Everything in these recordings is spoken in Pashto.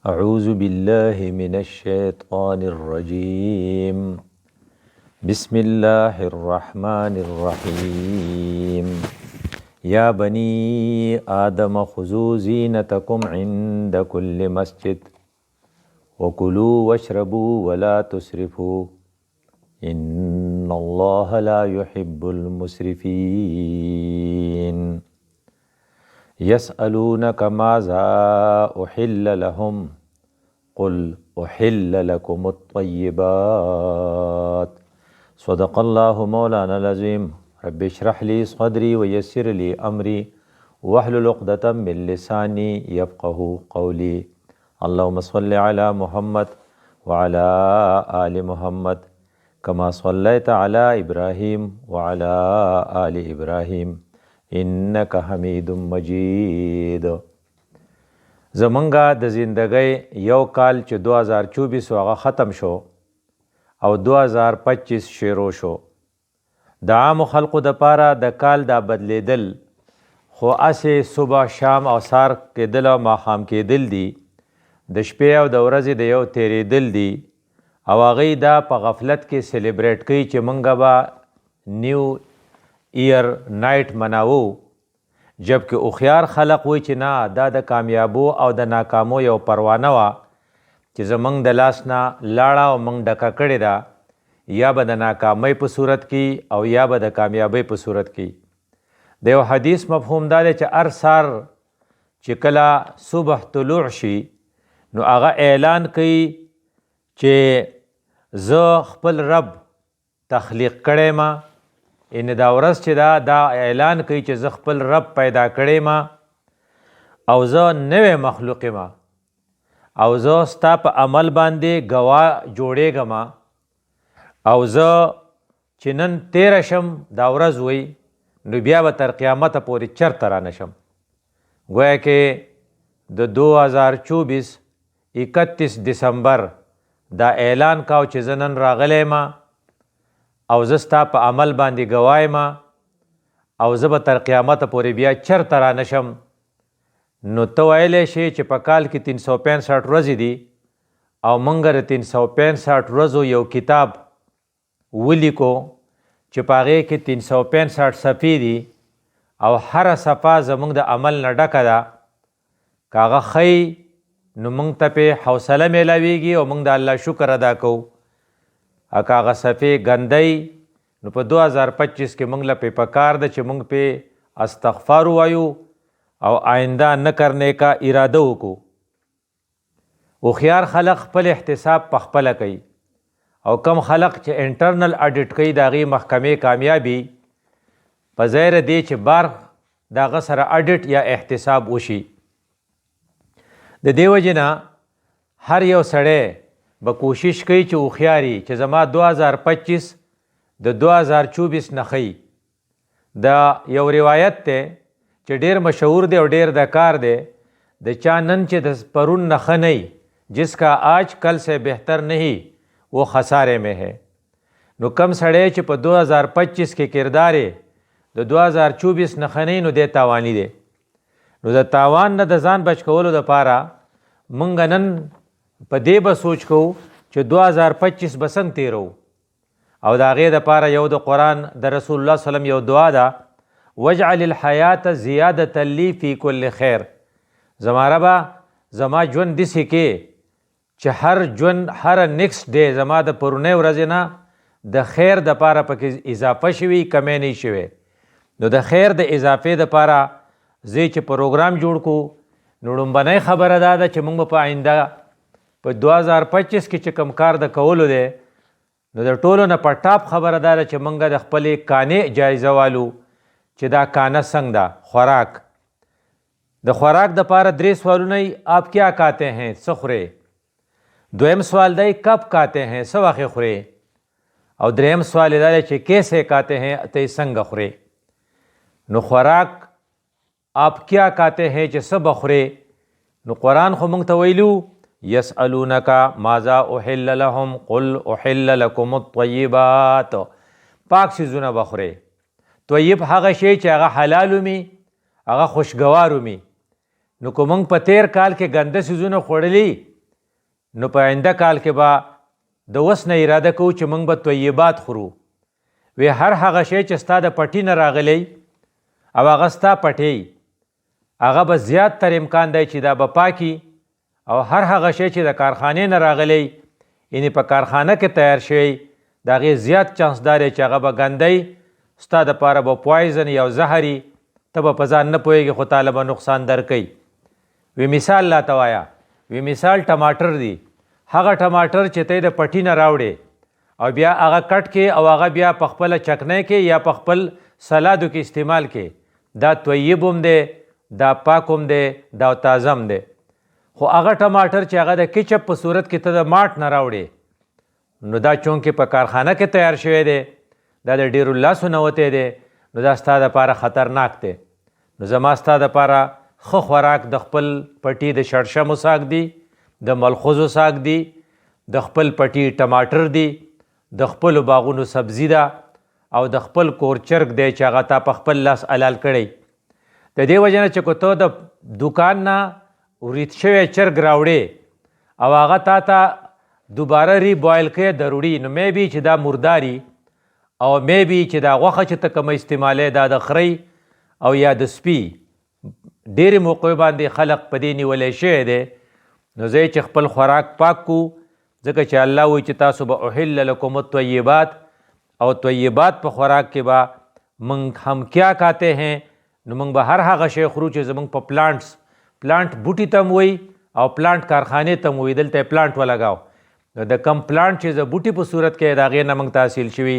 أعوذ بالله من الشيطان الرجيم بسم الله الرحمن الرحيم يا بني آدم خذوا زينتكم عند كل مسجد وكلوا واشربوا ولا تسرفوا إن الله لا يحب المسرفين يسألونك ماذا أحل لهم قل أحل لكم الطيبات صدق الله مولانا العظيم رب اشرح لي صدري ويسر لي أمري واحلل عقدة من لساني يفقه قولي اللهم صل على محمد وعلى آل محمد كما صليت على إبراهيم وعلى آل إبراهيم انک حمید مجید. زمونږه د زندګۍ یو کال چې 2024 هغه ختم شو او 2025 شروع شو. د عامو خلقو د پاره د کال دا بدلیدل خو اسې صبح شام او سار کېدل او ماښام کېدل دي، د شپې او د ورځې د یو تېرېدل دي او هغوی دا په غفلت کې سیلیبریټ کوي چې مونږ به نیو ایر نایټ مناوو، جبکې اخیار خلق وی چې نه، دا د کامیابو او د ناکامو یو پروانه وه چې زمونږ د لاس نه لاړه او مونږ ډکه کړې ده، یا به د ناکامۍ په صورت کې او یا به د کامیابۍ په صورت کې. د یو حدیث مفهوم دا دی چې هر سار چې کله صبح طلوع شي نو هغه اعلان کوي چې زه خپل رب تخلیق کړی ما، ان دا ورځ چې دا اعلان کوي چې زه خپل رب پیدا کړی ما او زه نوی مخلوق ما او زه ستا په عمل باندې ګواه جوړېږم او زه چې نن تیره شم دا ورځ وي نو بیا به تر قیامته پورې چرته رانه شم. گویا کې د 2024 31 دسمبر دا اعلان کاو چې زه نن راغلی ما او زه ستا په عمل باندې ګواه ما او زه به تر قیامته پورې بیا چرته رانه شم. نو ته ویلی شې چې په کال کې 365 ورځې دي او موږ د 365 ورځو یو کتاب ولیکو چې په هغې کې 365 صفحې دي او هره صفحه زموږ د عمل نه ډکه ده. که هغه ښیي نو موږ ته پې حوصله میلاویږي او موږ د الله شکر ادا کوو. که هغه صفحې ګندی نو په 2025 کې موږ له پې پکار ده چې موږ پې استغفار ووایو او آینده نه کرنے کا اراده وکړو. هوښیار خلق خپل احتساب پخپله کوي او کم خلق چې انټرنل اډیټ کوي د هغې محکمې کامیابي په ظاهر دی چې بار د هغه سره اډیټ یا احتساب وشي. د دې وجې نه هر یو سړی به کوشش کوي چې هوښیاري چې زما 2025 د 2024 نه ښیي. دا یو روایت دی چې ډیر مشهور دی او ډیر د کار دی، د چا نن چې د پرون نه ښه نه جس کا آج کل سے بہتر نہیں وہ خسارے میں ہے. نو کم سړی چې په 2025 کې کردار د 2024 نه ښه نه نو دی تاواني دی. نو د تاوان نه د ځان بچ کولو دپاره مونږ نن په دې به سوچ کوو چې 2025 به څنګه تیرو او د هغې دپاره یو د قرآن د رسول الله صلی یو دعا ده، وجعل الحیات زیادة لی فی کل خیر. زما ربه زما ژوند داسې کې چې هر ژوند هر نیکسټ ډے زما د پرونۍ ورځې نه د خیر دپاره پکې اضافه شوي، کمی نه شوی. نو د خیر د اضافې دپاره زه چې پروګرام جوړ کړو نو لومبنۍ خبره دا ده چې موږ په آینده په 2025 کې چې کم کار د کولو دی نو د ټولو نه په ټاپ خبره دا ده چې موږ د خپلې کانې جایزه والو چې دا کانه څنګه ده. خوراک، د خوراک دپاره 3 سوالونه آپ کیا کھاتے ہیں، څه خورې؟ دویم سوال دی کب کھاتے ہیں، څه وخت خورې؟ او دریم سوال دا دی چې کیسے کھاتے ہیں، ته یې څنګه خورې؟ نو خوراک آپ کیا کھاتے ہیں چې څه به خورې؟ نو قرآن خو موږ ته ویلو یسألونک ماذا احل لهم قل احل لکم الطیبات، پاک څیزونه به خورې. طیب هغه شی چې هغه حلال ومي، هغه خوشګوار ومي. نو که موږ په تیر کال کې ګنده څیزونه خوړلي نو په آینده کال کې به د وس نه اراده کوو چې موږ به طیبات خورو. وی هر هغه شی چې ستا د پټي نه راغلی او هغه ستا پټی هغه به زیات تر امکان دی چې دا به پاکي، او هر هغه شی چې د کارخانې نه راغلی یعنی په کارخانه کې تیار شوی د هغې زیات چانس دا دی چې هغه به ګندی، ستا دپاره به پوایزن یا زهري، ته به په ځان نه پوهېږي خو تاله به نقصان درکوي. وی مثال لا ته وایه، وی مثال ټماټر دی. هغه ټماټر چې ته د پټي نه راوړې او بیا هغه کټ کې او هغه بیا په خپله چکنۍ کې یا په خپل سلادو کې استعمال کې، دا طیب هم دی، دا پاک هم دی، دا تازه هم دی. خو هغه ټماټر چې هغه د کیچپ په صورت کې ته د ماټ نه راوړې، نو دا چونکې په کارخانه کې تیار شوی دی، دا د ډیرو لاسو نه وتی دی، نو دا ستا دپاره خطرناک دی. نو زما ستا دپاره ښه خوراک د خپل پټي د شړشمو ساګ دی، د ملخوزو ساګ دی، د خپل پټي ټماټر دی، د خپلو باغونو سبزي ده، او د خپل کور چرګ دی چې هغه تا په خپل لاس حلال کړی. د دې وجه نه چې که ته د دوکان نه ورید شوی چرګ راوړې او هغه تا ته دوباره ری بوایل کوې ضروري، نو میبي چې دا مرداري، او میبي چې دا غوښه چې ته کومه استعمالوې دا د خرۍ او یا د سپي ډېرې موقعې باندې خلق په دې نیولی شوی دی. نو زه چې خپل خوراک پاک کو، ځکه چې الله وایي چې تاسو به احل لکم الطیبات، او طیبات په خوراک کې به موږ هم کیا کاتے ہیں، نو موږ به هر هغه شی خورو چې زموږ په پلانټ بوټي ته م وایي او پلانټ کارخانې ته م وایي، دلته یې پلانټ ولګاو. نو د کم پلانټ چې د بوټي په صورت کې د هغې نه موږ تحصیل شوي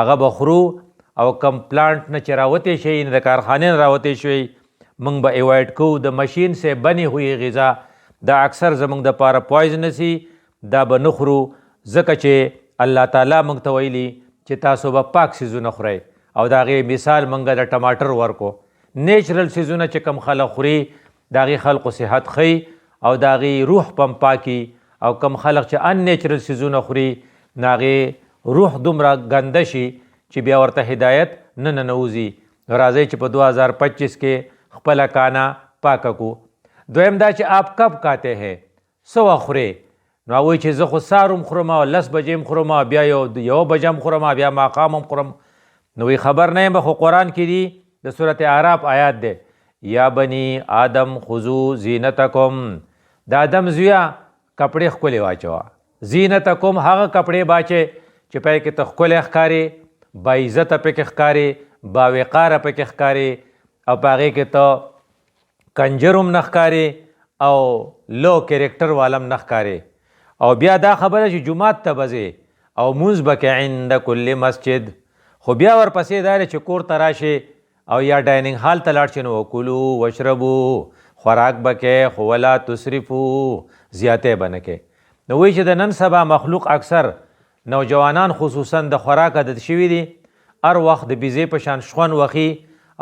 هغه به خورو، او کم پلانټ نه چې راوتی شي د کارخانې نه راوتی شوي موږ به ایوایډ کوو. د مشین سے بنی ہوئی غذا دا اکثر زموږ دپاره پوایزنسي، دا به نه خورو، ځکه چې الله تعالی موږ ته ویلي چې تاسو به پاک سیزونه خورئ. او د هغې مثال موږ د ټماټر ورکو. نیچرل سیزونه چې کم خلک خوري د هغې خلقو صحت ښي او د هغې روح پم پاکي، او کم خلک چې ان نیچرل سیزونه خوري نو هغې روح دومره ګنده شي چې بیا ورته هدایت نه ننوځي. راځئ چې په 2025 کې خپله کانا پاکه کو. دویم دا چې آپ کب کاتے ہیں، څه وخت خورې؟ نو هغوی چې زه خو سهار هم خورم او 10 بجې هم خورم، بیا یو بجه هم خورم، بیا ماښام هم خورم. نو وی خبر نه یم، خو قرآن کې دی د صورت اعراف آیات دی، یا بنی آدم خذو زینتکم، د آدم زویا کپړې ښکلې واچوه. زینتکم هغه کپړې باچې چې پای کې ته ښکلی ښکارې، باعزته پکې ښکارې، باوقاره پکې ښکارې، او په هغې کې ته کنجر هم نه ښکارې او لو کریکټر والم نه ښکارې. او بیا دا خبره چې جومات ته به ځې او مونځ به کوې عند کل مسجد، خو بیا ورپسې دا دی چې کور ته راشې او یا ډایننګ هال ته لاړ شې نو وکلو وشربو، خوراک به کوې خو ولا تسرفو، زیاتی به نه کوې. نو وایي چې د نن سبا مخلوق اکثر نوجوانان خصوصا د خوراک عادت شوي دي، هر وخت د بیزې په شان شخون وخي،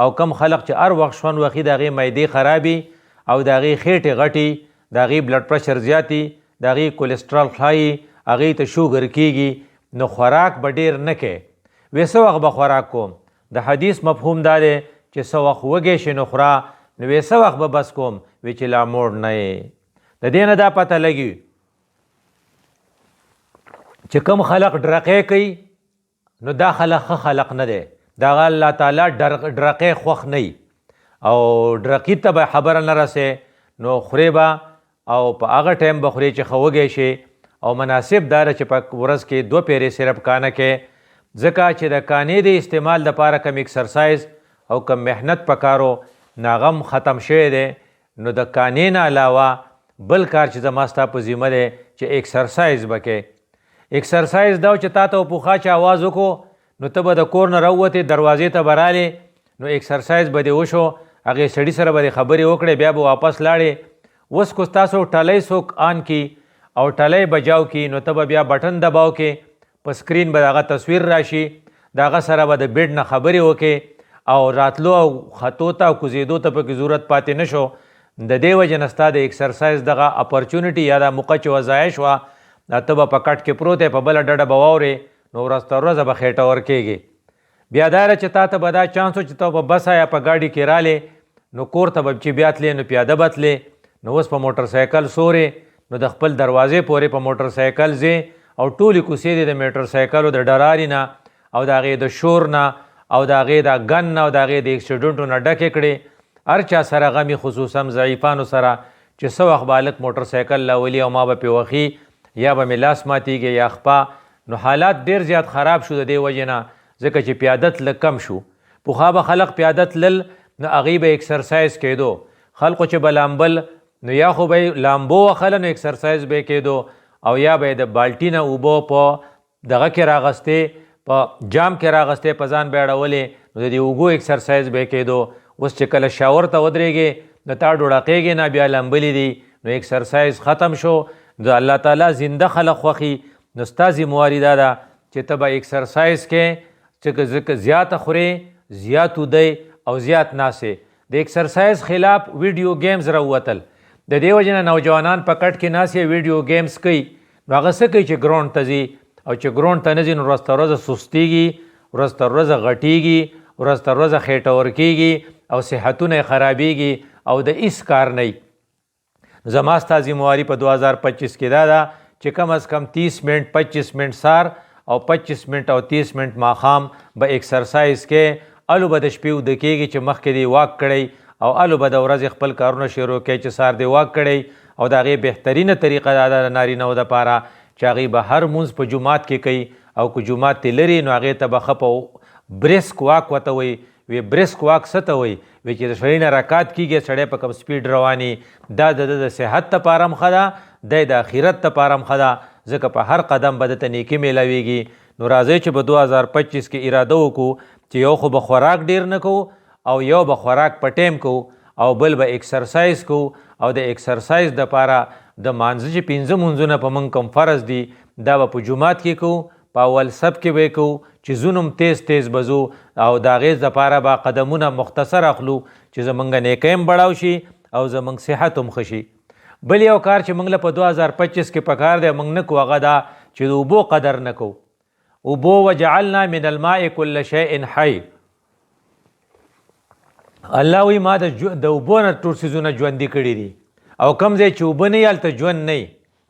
او کم خلق چې هر وخت شخون وخي د هغې معدې خرابي او د هغې خېټې غټي، د هغې بلډ پرشر زیاتي، د هغې کولیسټرال ښایي، هغې ته شوګر کیږي. نو خوراک به ډېر نه کوې. وی څه وخت به خوراک کوم؟ د حدیث مفهوم دا دی چې څه وخت وږی شي نو خوره. نو وی څه وخت به بس کوم؟ وی چې لا موړ نه یې. د دې نه دا پته لګي چې کوم خلق ډرقې کوي نو دا خلق ښه خلق نه دی، دا الله تعالی ډرقې خوښ نه وي، او ډرقي ته به خبره نه رسې نو خورې به، او په هغه ټایم به خورې چې ښه وږی شي. او مناسب دا ده چې په ورځ کې 2 پیرې صرف کانه کې، ځکه چې د کانې د استعمال دپاره کم ایکسرسایز او کم محنت پکارو ناغم ختم شوی دی. نو د کانې نه علاوه بل کار چې زما ستا په ذمه دی چې ایکسرسایز به کوې. ایکسرسایز دا چې تا ته پوخا چې آواز وکړو نو ته به د کور نه راووتې، دروازې ته به رالې، نو ایکسرسایز به دې وشو، هغې سړي سره به دې خبرې وکړې، بیا به واپس لاړې. اوس کو ستاسو ټلی څوک آن کی او ټلی بجاو کی، نو ته به بیا بټن دباو کې، په سکرین به د هغه تصویر راشي، د هغه سره به د بیډ نه خبرې وکړې، او راتلو او خطو ته او کوزېدو ته پکې ضرورت پاتې نه شو. د دې وجې نه ستا د ایکسرسایز دغه اپرچونټي یا د موقع چې وضایع شوه، ته به په کټ کې پروت په بله ډډه به واورې، نو ورځ تر ورځه به خېټه ورکېږي. بیا دا چې تا ته به دا چانس و چې ته په بسه یا په ګاډي کې رالې، نو کور ته به چې بیا تلې نو پیاده به تلې، نو اوس په موټر سایکل سورې، نو د خپل دروازې پورې په موټر سایکل ځې او ټولې کوڅې دې د موټر سایکلو د ډراري نه او د هغې د شور نه او د هغې د ګن نه او د هغې د اکسیډنټو نه ډکې کړې هر چا سره غمي خصوصا ضعیفانو سره چې څه وخت به هلک موټر سایکل راولي او ما به پې وخي یا به مې لاس ماتېږي یا خپه نو حالات ډېر زیات خراب شو د دې وجې نه ځکه چې پیادت لږ کم شو پخوا به خلق پیاده تلل نو هغې به اکسرسایز کېدو خلقو چې به لامبل نو یا خو به یې لامبو وخله نو اکسرسایز به یې کېدو او یا به یې د بالټي نه اوبه په دغه کې راغستې په جام کې راغستې په ځان به یې اړولې نو د دې اوږو اکسرسایز به یې کېدو اوس چې کله شاور ته ودرېږې نو تا ډوډکېږې نه بیا لمبلي دي نو اکسرسایز ختم شو د الله تعالی زنده خلق خوښي نو ستا ذمواري دا ده چې ته به اکسرسایز کې چې زیاته خورې زیات ودی او زیات ناسې د اکسرسایز خلاف ویډیو گیمز راووتل د دې وجې نه نوجوانان په کټ کې ناستې ویډیو گیمز کوي نو هغه څه کوي چې ګراونډ ته ځي او چې ګراونډ ته نه ځي نو ورځ تر ورځه سستېږي ورځ تر ورځه غټېږي ورځ تر ورځه خېټه ورکېږي او صحتونه یې خرابېږي او د هېڅ کار نه زما ستا ذمواري په 2025 کې دا ده چې کم از کم 30 منټ 25 منټ سار او 25 منټ او 30 منټ ماښام به اکسرسایز کې الو به د شپې اوده کېږي چې مخکې دې واک کړی او الو به د ورځې خپل کارونه شروع کوي چې سار دې واک کړی او د هغې بهترینه طریقه دا ده د نارینهو دپاره چې هغې به هر مونځ په جومات کې کوي او که جومات ترې لرې نو هغې ته به ښه په برسک واک ورته وایي وی برسک واک څه ته وایي وی چې د سړي نه رکات کېږي سړی په کم سپیډ رواني دا د صحت دپاره هم ښه ده د آخرت دپاره هم ښه ده ځکه په هر قدم به درته نیکي میلاویږي نو راځئ چې په 2025 کې اراده وکړو چې یو خو به خوراک ډیر نه کوو او یو به خوراک په ټیم کوو او بل به اکسرسایز کوو او د اکسرسایز دپاره د مانځه چې 5 مونځونه په موږ کوم فرض دي دا به په جومات کې کوو په اول سب کې به یې کوو چې زونم تیز تیز بزو او د هغې دپاره به قدمونه مختصر اخلو چې زموږ نیکۍ هم بړاو شي او زموږ صحت هم ښه شي بل یو کار چې موږ له په 2025 کې پکار دی موږ نه کوو هغه دا چې د اوبو قدر نه کوو اوبو وجعلنا من الماء كل شيء حي الله وی ما د اوبو نه ټول څیزونه ژوندي کړي دي او کوم ځای چې اوبه نه وي هلته ژوند نه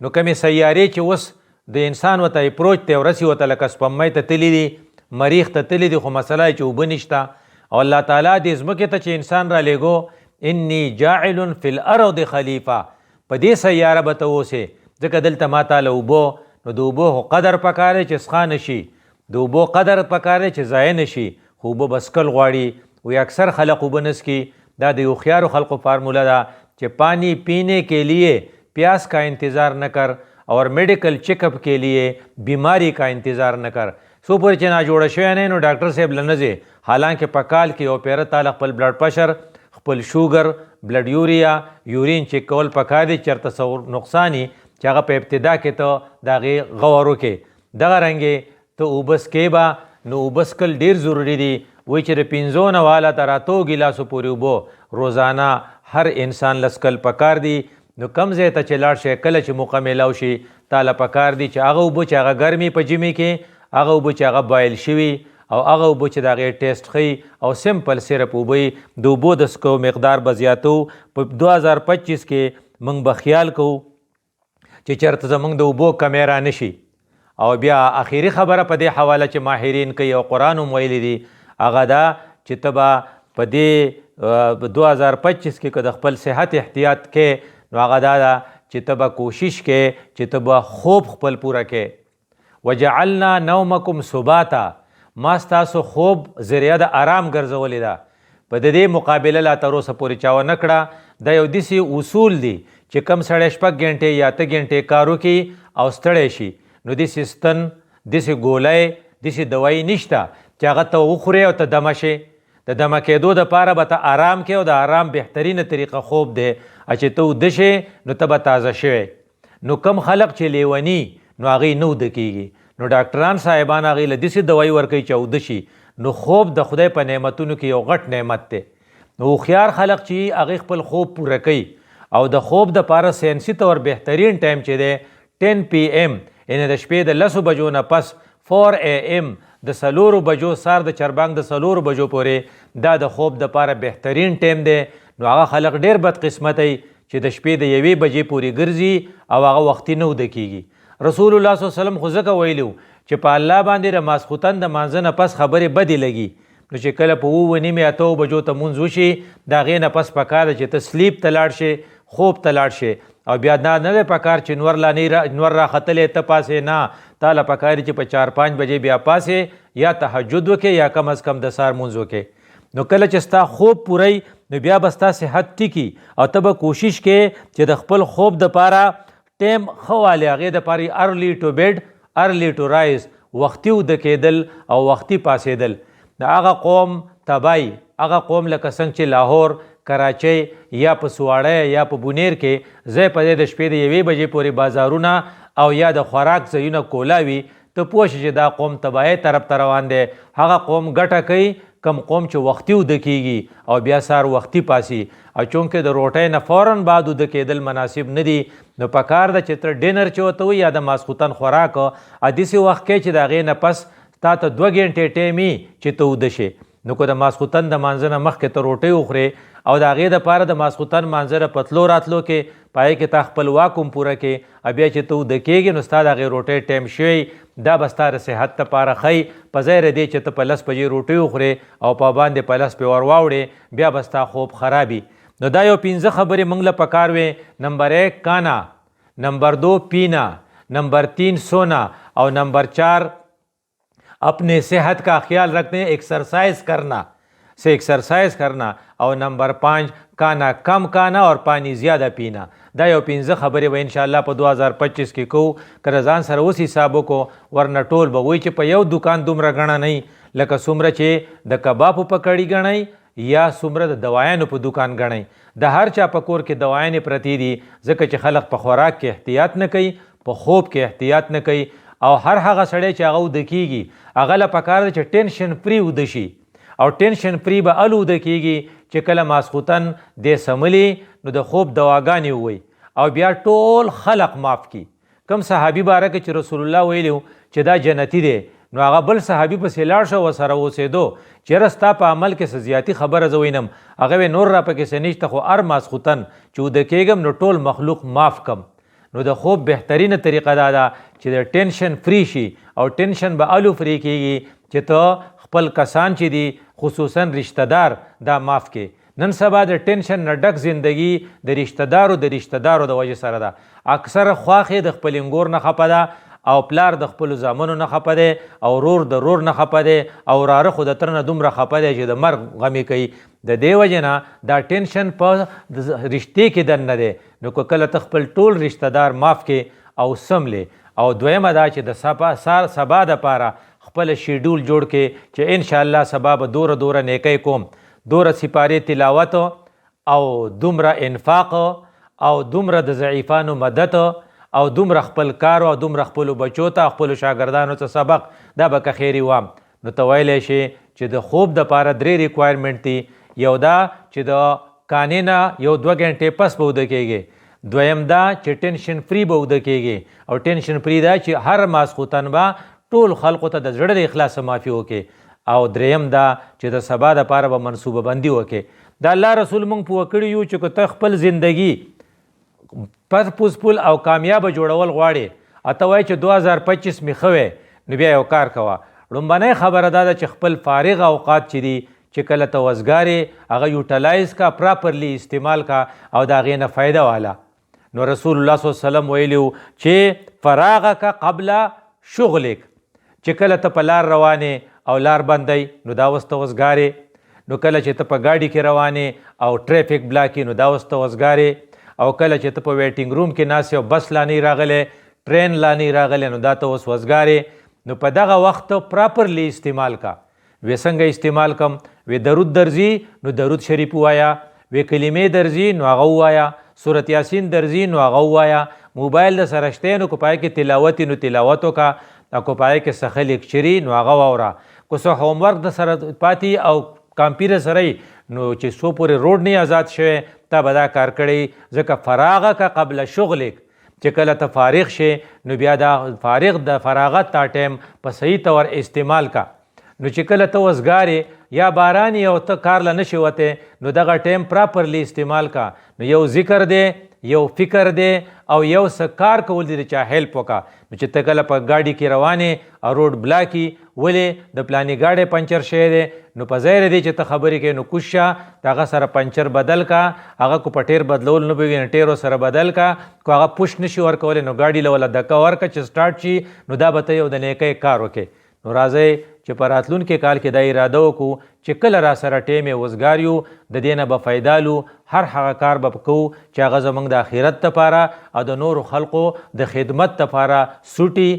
نو کومې سیارې چې اوس د انسان ورته اپروچ دی ورسي ورته لکه سپمۍ ته تللی دي مریخ ته تللی دي خو مسله یې چې اوبه نشته او الله تعالی دې ځمکې ته چې انسان را لېږو انی جاعل فی الارض خلیفه په دې سیاره به ته اوسې ځکه دلته ما تاله اوبو نو د اوبو خو قدر پکار دی چې څښا نشي د اوبو قدر پکار دی چې ضایع نشي خو اوبه به څکل غواړي وی اکثر خلق اوبه نه څکي دا د هوښیارو خلقو فارموله ده چې پانی پینے کے لیے پیاس کا انتظار نہ کر اور میڈیکل چیک اپ کے لیے بیماری کا انتظار نہ کر څو پورې چې ناجوړه شوی نه نو ډاکټر صاحب له نه ځې حالانکه په کال کې یو پیره تاله خپل بلډ پرشر خپل شوګر بلډ یوریا یورین چیک کول پکار دي چېرته نقصاني چې هغه په ابتدا کې ته د هغې غور وکړې دغه رنګې ته اوبه څکې به نو اوبه څکل ډېر ضروري دي وایي چې د 5 نه واله تر 8 ګیلاسو پورې اوبه روزانه هر انسان لسکل پکار دي نو کم ځای ته چې لاړ شي کله چې موقع میلاو شي تاله پکار دي چې هغه اوبه چې هغه ګرمي په ژمي کې هغه اوبه چې هغه بایل شوي او هغه اوبه چې د هغې ټیسټ ښیي او سمپل سیرپ اوبه د اوبو د څکو مقدار به زیاتو په 2025 کې موږ به خیال کوو چې چېرته زموږ د اوبو کمی را نه شي او بیا اخري خبره په دې حواله چې ماهرین کوي او قرآن هم ویلی دي هغه دا چې ته به په دې 2025 کې که د خپل صحت احتیاط کې نو هغه دا ده چې ته به کوشش کې چې ته به خوب خپل پوره کې وجعلنا نومکم سباتا ما ستاسو خوب ذریعه د آرام ګرځولې ده په د دې مقابله لا تر اوسه پورې چا ونه کړه دا یو داسې اصول دي چې کم سړی 6 غنټې یا 8 غنټې کار وکړي او ستړی شي نو داسې ستن داسې ګولی داسې دوایي نشته چې هغه ته وخورې او ته دمه شي د دمه کېدو دپاره به ته آرام کې او د آرام بهترینه طریقه خوب دی چې ته اوده شې نو ته به تازه شوی نو کم خلق چې لیوني نو هغې نه اوده کېږي نو ډاکټران صاحبان هغې له داسې دوایي ورکوي چې اوده شي نو خوب د خدای په نعمتونو کې یو غټ نعمت دی نو هوښیار خلق چې هغې خپل خوب پوره کوي او د خوب دپاره ساینسي طور بهترین ټایم چې دی 10 PM یعنې د شپې د 10 بجو نه پس 4 AM د 4 بجو سار د چربانګ د 4 بجو پورې دا د خوب دپاره بهترین ټایم دی نو هغه خلق ډېر بد قسمت دی چې د شپې د 1 بجې پورې ګرځي او هغه وختي نه وده کیږي. رسول الله صلی الله علیه وسلم خو ځکه ویلو چې په الله باندې د ماسخوتن د مانځه نه پس خبرې بدې لګي، نو چې کله په 9:30 بجو ته مونځ وشي د هغې نه پس پکار چې ته سلیپ ته لاړ شې، خوب ته لاړ شې. او بیا دا نه دی پکار چې نور راختلې ته پاسې، نه، تا له پکار چې په 4-5 بجې بیا پاسې یا تهجد وکې یا کم از کم د سهار مونځ وکې. نو کله چې ستا خوب پوری نو بیا به ستا صحت ټیکي او ته به کوشش کې چې د خپل خوب دپاره ټیم ښه والې، هغې دپاره ارلی ټو بیډ ارلی ټو رایز، وختي وده کېدل او وختي پاسېدل. د هغه قوم تبای، هغه قوم لکه څنګه چې لاهور، کراچۍ یا په سواړی یا په بونیر کې ځای په ځای د شپې د 1 بجې پورې بازارونه او یا د خوراک ځایونه کولاوي، ته پوه شې چې دا قوم تباهۍ طرف ته روان دی. هغه قوم ګټه کوي کم قوم چې وختي وده کېږي او بیا سهار وختي پاسي. او چونکې د روټۍ نه فوراً بعد وده کېدل مناسب نه دي، نو پکار ده چې ته ډینر چې ورته وایي یا د ماسخوتن خوراک داسې وخت کې چې د هغې نه پس تا ته 2 غنټې ټایم وي چې ته وده شې. نو که د ماسخوتن د مانځه نه مخکې ته روټۍ وخورې او د هغې دپاره د ماسخوتن مانځه په تلو راتلو کې پای کې تا خپل واک هم پوره کې، بیا چې ته وده کېږې نو ستا د هغې روټۍ ټایم شوی، دا به ستا د صحت دپاره ښایي. په ځای د دې چې ته په 10 بجې روټۍ وخورې او په باندې په 10 پې ور واوړې، بیا به ستا خوب خرابي. نو دا یو 5 خبرې موږ له پکار وې. نمبر 1 کانا، نمبر 2 پینا، نمبر 3 سونا او نمبر 4 اپنے صحت کا خیال رکھنے، ایکسرسائز کرنا سے ایکسرسائز کرنا. او نمبر 5 کانا کم کانا اور پانی زیادہ پینا. دا یو 5 خبرې به انشاءالله په 2025 کې کوو. که ځان سره اوس حساب وکړو ورنه ټول به وایي چې په یو دکان دومره ګڼه نه، لکه څومره چې د کبابو په کړي ګڼئ یا څومره د دوایانو په دکان ګڼئ. د هر چا په کور کې دوایانې پرتې دي، ځکه چې خلک په خوراک کې احتیاط نه کوي، په خوب کې احتیاط نه کوي. او هر هغه سړی چې هغه وده کېږي هغه له پکار ده چې ټینشن فری وده شي. او ټینشن فری به ال وده کېږي چې کله ماسخوتن دې سملي نو د خوب دواګانې ووایي او بیا ټول خلق معاف کړي. کوم صحابي باره کې چې رسول الله ویلي چې دا جنتي دی، نو هغه بل صحابي پسې لاړ شه ورسره اوسېدو، چېرې ستا په عمل کې څه زیاتي خبره زه وینم، هغه وی نور را پکې څه نشته، خو هر ماسخوتن چې وده کېږم نو ټول مخلوق معاف کم. نو د خوب بهترینه طریقه دا ده چې د ټینشن فری شي. او ټینشن به الو فری کېږي چې ته خپل کسان چې دي خصوصا رشتہ دار دا معاف کې. نن سبا د ټینشن نه ډک زندگی د رشتہ دارو د وجې سره ده. اکثر خواښې د خپل انګور نه خفه ده او پلار د خپلو زامنو نه خفه دی او رور د رور نه خفه دی او وراره خو د تره نه دومره خفه دی چې د مرګ غمې کوي. د دې وجې نه دا ټینشن په رشتې کې دننه دی. نو که کله ته خپل ټول رشتہ دار معاف کې او سملې. او دویمه دا چې د سبا دپاره خپل شیډول جوړ کې چې انشاءالله سبا به دوره نیکی کوم، دوره سپارې تلاوت او دومره انفاق او دومره د ضعیفانو مدد او دومره خپل کار او دومره خپلو بچو ته خپلو شاګردانو ته سبق، دا به که خیري وام. نو ته ویلی شي چې د خوب دپاره 3 ریکوایرمنټ دي. یو دا چې د کانې نه یو 2 غنټې پس به وده کېږي. دویم دا چې ټینشن فری به وده کېږي. او ټینشن فری دا چې هر ماسخوتن به ټول خلقو ته د زړه د اخلاصه معافي وکړي. او دریم دا چې د سبا دپاره به منصوبه بندي وکړي. د الله رسول موږ پوه کړي یو چې که ته خپل زندگی پرپوزفل او کامیابه جوړول غواړې، اته وایي چې 2025 مې ښه وی، نو بیا یو کار کوه. لومبنۍ خبره دا ده چې خپل فارغ اوقات چې دي چې کله ته وزګارې هغه یوټیلایز کا، پراپرلی استعمال کا او د هغې نه فایده واله. نو رسول الله صلی الله علیه وسلم ویلي چې فراغک قبل شغلک، چې کله ته په لار روانې او لار بندی نو دا وس ته وزګارې. نو کله چې ته په ګاډي کې روانې او ټریفک بلاکې نو دا وس ته وزګارې. او کله چې ته په ویټینګ روم کې ناست او بس لا نه راغلی، ټرین لا نه راغلی، نو دا ته اوس وزګارې. نو په دغه وخت پراپرلی استعمال کا. وی څنګه استعمال کم؟ وی درود درځي نو درود شریف وایا، وی کلمې درځي نو هغه وایا، سورت یاسین درځي نو هغه وایا. موبایل د سره شته نو که پای کې تلاوت نو تلاوت وکړه، او که پای کې څه لیکچري نو هغه واوره. که څه هومورک د سره پاتې او کمپیوټر سره نو چې څو پورې روډ نه آزاد شوی تا به دا کار کړی. ځکه فراغه که قبل شغلک، چې کله ته فارغ شې نو بیا دا فارغ د فراغت تا ټایم په صحیح طور استعمال کا. نو چې کله ته وزګارې یا باران او ته کار له نشي وته نو دغه ټایم پراپرلی استعمال کا. نو یو ذکر دی یو فکر دی او یو څه کار کول دی د چا هیلپ وکړه. نو چې ته کله په ګاډي کې روانې او روډ بلاکي ولې د پلانې ګاډی پنچر شوی دی نو په ځای دی چې ته خبرې کوې نو کوز شه د هغه سره پنچر بدل کا. هغه کو په ټیر بدلول نه پوهېږي نو ټیرو سره بدل کا. کو هغه پوش نشي ورکولی نو ګاډي له وله دکه ورکړه چې سټارټ شي نو دا به ته یو د نیکۍ کار وکړې. نو راځئ چې په راتلونکي کال کې دا اراده وکړو چې کله را سره ټیم یې وزګار یو د دې نه به فایده لو. هر هغه کار به کوو چې هغه زموږ د آخرت دپاره او د نورو خلقو د خدمت دپاره سوټي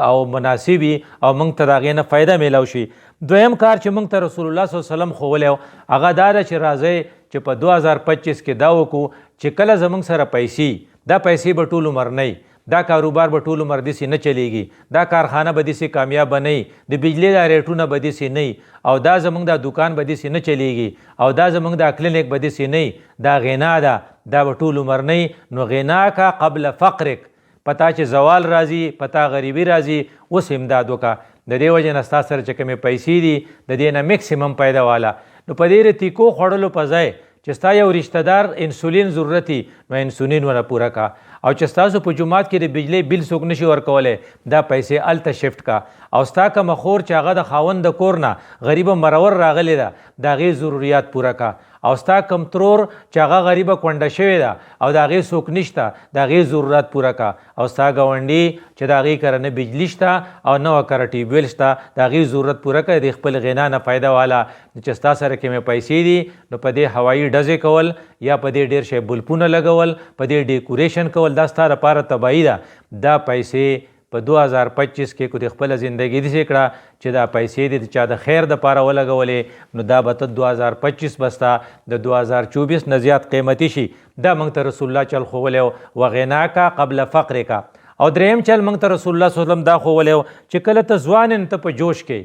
او مناسبي او موږ ته د هغې نه فایده میلاو شي. دویم کار چې موږ ته رسول الله صلی الله علیه وسلم ښوولی هغه دا ده چې راځئ چې په 2025 کې دا وکړو چې کله زموږ سره پیسې دا پیسې به ټول عمر نه دا کاروبار به ټول عمر داسې نه چلیږي دا کارخانه به داسې کامیاب نه وي د بجلي دا ریټونه به داسې نه او دا زموږ دا دکان به داسې نه چلیږي او دا زموږ دا کلینیک به داسې نه دا غنا ده دا به ټول عمر نه نو غنا کا قبل فقرک پتا چې زوال راځي پتا غریبي راځي اوس امداد وکړه. د دې وجې نه ستا سره چې کومې پیسې دي د دې نه میکسیمم پیدا واله. نو په دې تیکو خوړلو په ځای چې ستا یو رشته دار انسولین ضرورت نو انسولین ونه پوره کا او چې ستاسو په جومات کې د بجلی بل څوک نشي ورکولی دا پیسې هلته شفټ کا او ستا کومه خور چې هغه د خاوند د کور نه غریبه مرور راغلی ده د هغې ضروریات پوره کا او ستا کم ترور چې هغه غریبه کونډه شوې ده او د هغې څوک نشته د هغې ضرورت پوره کا او ستا ګاونډي چې د هغې کره نه بجلي شته او نه کره ټیوب ویل شته د هغې ضرورت پوره کړه د خپل غنا نه فایده واله. چې ستا سره کومې پیسې دي نو په دې هوایي ډزې کول یا په دې ډېر شی بلپونه لګول په دې ډیکوریشن کول دا ستا لپاره تباهي ده. دا پیسې په 2025 کې کو د خپله زندګي داسې کړه چې دا پیسې دې د چا د خیر دپاره ولګولې نو دا به ته 2025 به ستا د 2024 نه زیات قیمتي شي. دا موږ ته رسول الله چل ښوولی و وغناکا قبل فقرکا. او دریم چل موږ ته رسول الله صلی الله علیه وسلم دا ښوولی و چې کله ته ځوان ته په جوش کې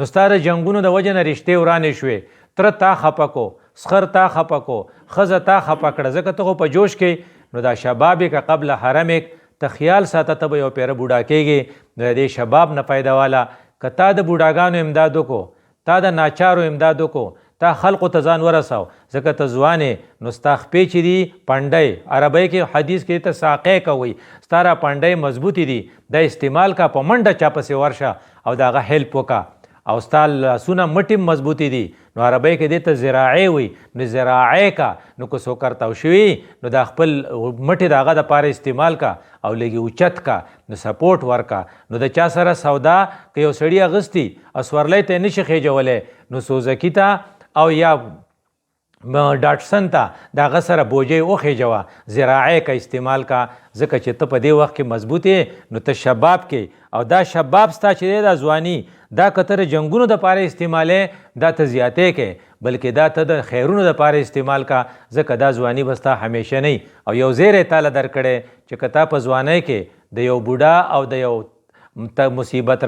نو ستا د جنګونو د وجې نه رشتې ورانې شوې تره تا خفه کو سخر تا خفه کو ښځه تا خفه کړه ځکه ته خو په جوش کې نو دا شبابې که قبل حرمک ته خیال ساته ته به یو پیره بوډا کېږي نو د دې شباب نه فایده واله. که تا د بوډاګانو امداد وکړو تا د ناچارو امداد وکړو تا خلقو ته ځان ورساو ځکه ته ځوانې نو ستا خپې چې دي پنډۍ عربۍ کې حدیث کې ته ساقی کوئ ستا را پنډۍ مضبوطې دي دا استعمال کا په منډه چا پسې ورشه او د هغه هیلپ وکړه او ستا لاسونه مټې مضبوطې دي نو عربۍ کې دې ته زراعی وي نو زراعی کا نو که څوک کرتاو شوي نو دا خپل مټې د هغه دپاره استعمال کا او لږې اوچت کا نو سپورټ ورکا. نو د چا سره سودا که یو سړي اغوستي او سورلی ته یې نشي خیجولی نو سوزکي ته او یا ډاټسن ته د هغه سره بوجۍ وخیجوه زراعی کا استعمال کا ځکه چې ته په دې وخت کې مضبوط یې نو ته شباب کې او دا شباب ستا چې دی دا ځواني دا که ته د جنګونو دپاره استعمالې دا ته زیاتې کې بلکې دا ته د خیرونو دپاره استعمال کا ځکه دا ځواني به ستا همیشنی. او یو زیری تاله درکړی چې که تا په ځوانۍ کې د یو بوډا او د یو مصیبت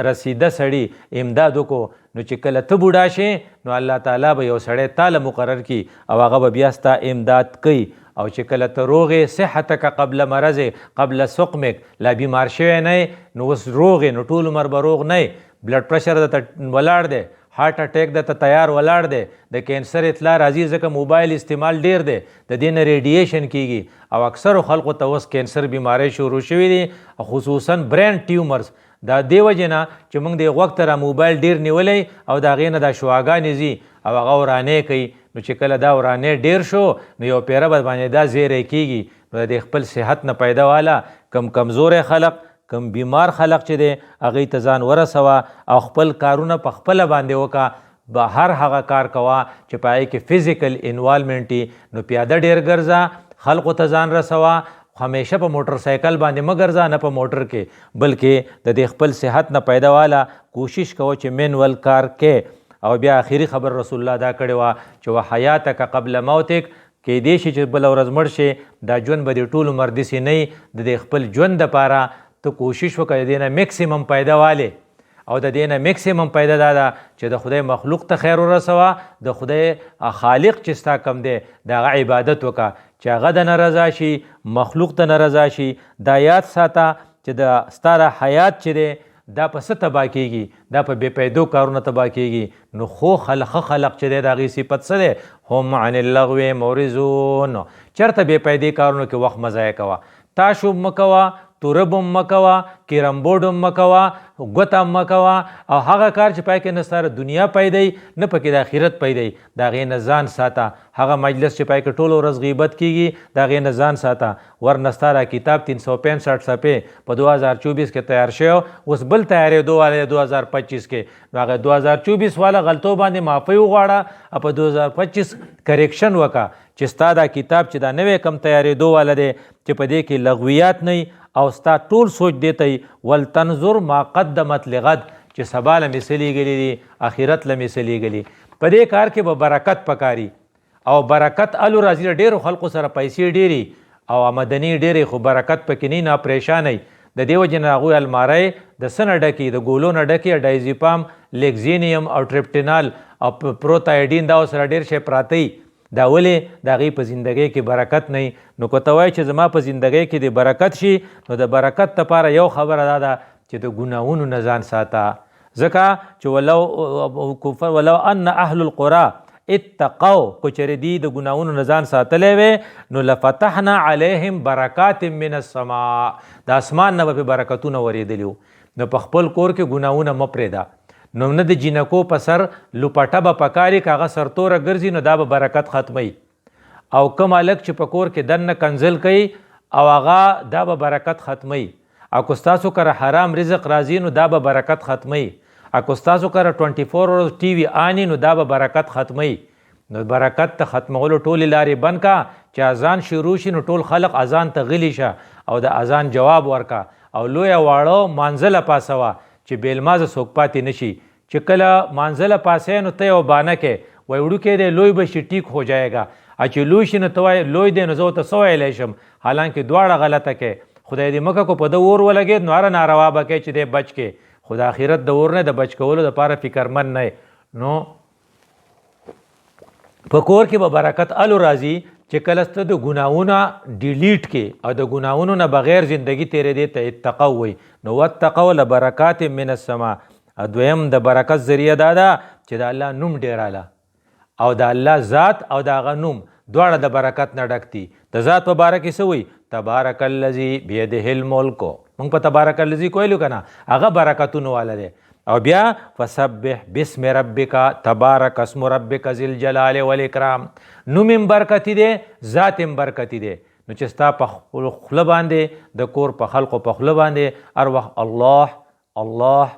رسیده سړي امداد وکړو نو چې کله ته بوډا شې نو الله تعالی به یو سړی تاله مقرر کړي او هغه به بیا ستا امداد کوي. او چې کله ته روغې صحتک قبل مرض قبل سقمک لا بیمار شوی نه نو اوس روغې نو ټول عمر به روغ نه بلډ پرشر درته ولاړ دی هارټ اټیک درته تیار ولاړ دی د کینسر اطلاع راځي ځکه موبایل استعمال ډیر دی د دې نه ریډیشن کیږي او اکثرو خلقو ته اوس کینسر بیماری شروع شوي دي خصوصا برین ټیومرز دا دې وجې نه چې موږ د وخت را موبایل ډیر نیولی او د هغې نه دا شواګانې ځي او هغه ورانې کوي نو چې کله دا ورانې ډیر شو نو یو پیره به باندې دا زیری کیږي نو د خپل صحت نه پیدا واله کم کمزوری خلق کم بیمار خلق چې دی هغې ته ځان ورسوه او خپل کارونه په خپله باندې وکړه به هر هغه کار کوه چې په هغې کې فزیکل انوالمنټ نو پیاده ډیر ګرځه خلقو ته ځان رسوه همیشه په موټر سایکل باندې مه ګرځه نه په موټر کې بلکې د دې خپل صحت نه پیدا واله کوشش کوه چې مینول کار کې. او بیا آخري خبر رسول الله دا کړې وه چې وحیاتک قبل موتک کیدای شي چې بله ورځ مړ شي دا ژوند به دې ټول عمر داسې نه وي د دې خپل ژوند دپاره ته کوشش وکړه د دې نه میکسیمم پیدا والې او د دې نه میکسیمم پیدا دا ده چې د خدای مخلوق ته خیر ورسوه د خدای خالق چې ستا کم دی د هغه عبادت وکړه چې هغه د نه رضا شي مخلوق ته نه رضا شي. دا یاد ساته چې د ستا د حیات چې دی دا په څه تباه کېږي؟ دا په بې پیدو کارونه تباه کېږي. نو خو خلق چې دی د هغې صفت څه دی؟ هم عن اللغو معرضون. چېرته بې پیدې کارونو کې وخت مه ضایع کوه. تاشوب مه کوه، تورب هم مه کوه، کیرم بورډ هم مه کوه، ګوته هم مه کوه، او هغه کار چې پای کې نه ستا دنیا پیدی نه پکې د آخرت پیدی، د هغې نه ځان ساته. هغه مجلس چې پای کې ټوله ورځ غیبت کېږي د هغې نه ځان ساته. ورنه ستا را کتاب 365 صفحې په 2024 کې تیار شوی، اوس بل تیارېدو والی 2025 کې. نو هغه 2024 والا غلطو باندې معافي وغواړه او په 2025 کریکشن وکړه چې ستا دا کتاب چې دا نوی کم تیارېدو والا دی چې په دې کې لغویات نه او ستا ټول سوچ دیته ولتنظر ما قدمت لغد چې سبا له مې څه لیږلي دي، آخرت له مې څه لیږلي. په دې کار کې به برکت پکاري او برکت الو راځي. ډېرو خلکو سره پیسې ډېرې او آمدني ډېرې، خو برکت پکې نه، نه پریشانئ. د دې وجې نه هغوی الماری د څه نه ډکي؟ د ګولو نه ډکي، ډایزیپام، لیګزینیم او ټریپټینال او پروتایډین، دا سره ډېر شی پراته. دا ولې؟ د هغې په زندګۍ کې برکت نه. نو که ته وایې چې زما په زندګۍ کې د برکت شي، نو د برکت لپاره یو خبره دا ده چې د ګناهونو نه ځان ساته. ځکه چې ولو ان اهل القرى اتقوا، که چېرې دوی د ګناهونو نه ځان ساتلی وی، نو لفتحنا علیهم برکات من السماء، د اسمان نه به پرې برکتونه ورېدلي وو. نو په خپل کور کې ګناهونه مه پرېږده. نو نه د جینکو په سر لوپټه به پکاري، که هغه سرتوره ګرځي نو دا به برکت ختموي. او کوم هلک چې په کور کې دننه کنزل کوي او هغه دا به برکت ختموي. او که ستاسو کره حرام رزق راځي نو دا به برکت ختموي. او که ستاسو کره 24 ټي وي آني نو دا به برکت ختموي. نو برکت ته ختمولو ټولې لارې بند کا چې اذان شروع شي نو ټول خلق اذان ته غلی شه او د اذان جواب ورکا او لویه واړه مانځله پاسوه چې بیلمازه څوک پاتې نشي. چې کله مانځله پاسې نو ته یو بانه کې وایي وړوکی دی لوی به شي ټیک هو جایګا، چې لوی شي نو ته وایي لوی دی نو زه ورته څه ویلی شم، حالانکې دواړه غلطه کې. خدای دې مکه کو په ده اور ولګېد نو هره ناروا به کوي چې دی بچ کې، خو د آخرت د اور نه د بچ کولو دپاره فکرمند نه. نو په کور کې به برکت الو راځي چې کله ته د ګناهونه ډیلیټ کې او د ګناهونو نه بغیر زندگی تیرېدې ته اتقوا وایي. نو واتقوا لبرکات من السما. دویم د برکت ذریعه دا ده چې د الله نوم ډېراله او د الله ذات او د هغه نوم دواړه د برکت نه ډک دي. د ذات په باره کې څه وایي؟ تبارک الذي بیده الملک. موږ په تبارک الذي کویلو که نه، هغه برکتونو والا دی. او بیا فسبح بسم ربک تبارک اسم ربک ذی الجلال والاکرام. نوم هم برکتی دی، ذات هم برکتی دی. نو چې ستا په خوله باندې د کور په خلقو په خوله باندې هر وخت الله الله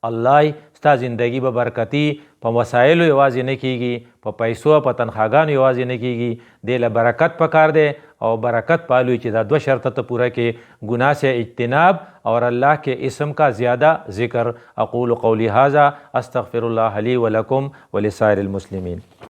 الله، ستا زندگی به برکتی. په وسایلو یوازې نه کیږي، په پیسو په تنخواګانو یوازې نه کیږي. دې له برکت پکار دی او برکت پالوي چې دا 2 شرطه ته پوره کې، گناہ سے اجتناب اور اللہ کے اسم کا زیادہ ذکر. اقول قولی هذا استغفر اللہ لی ولکم ولسائر المسلمین.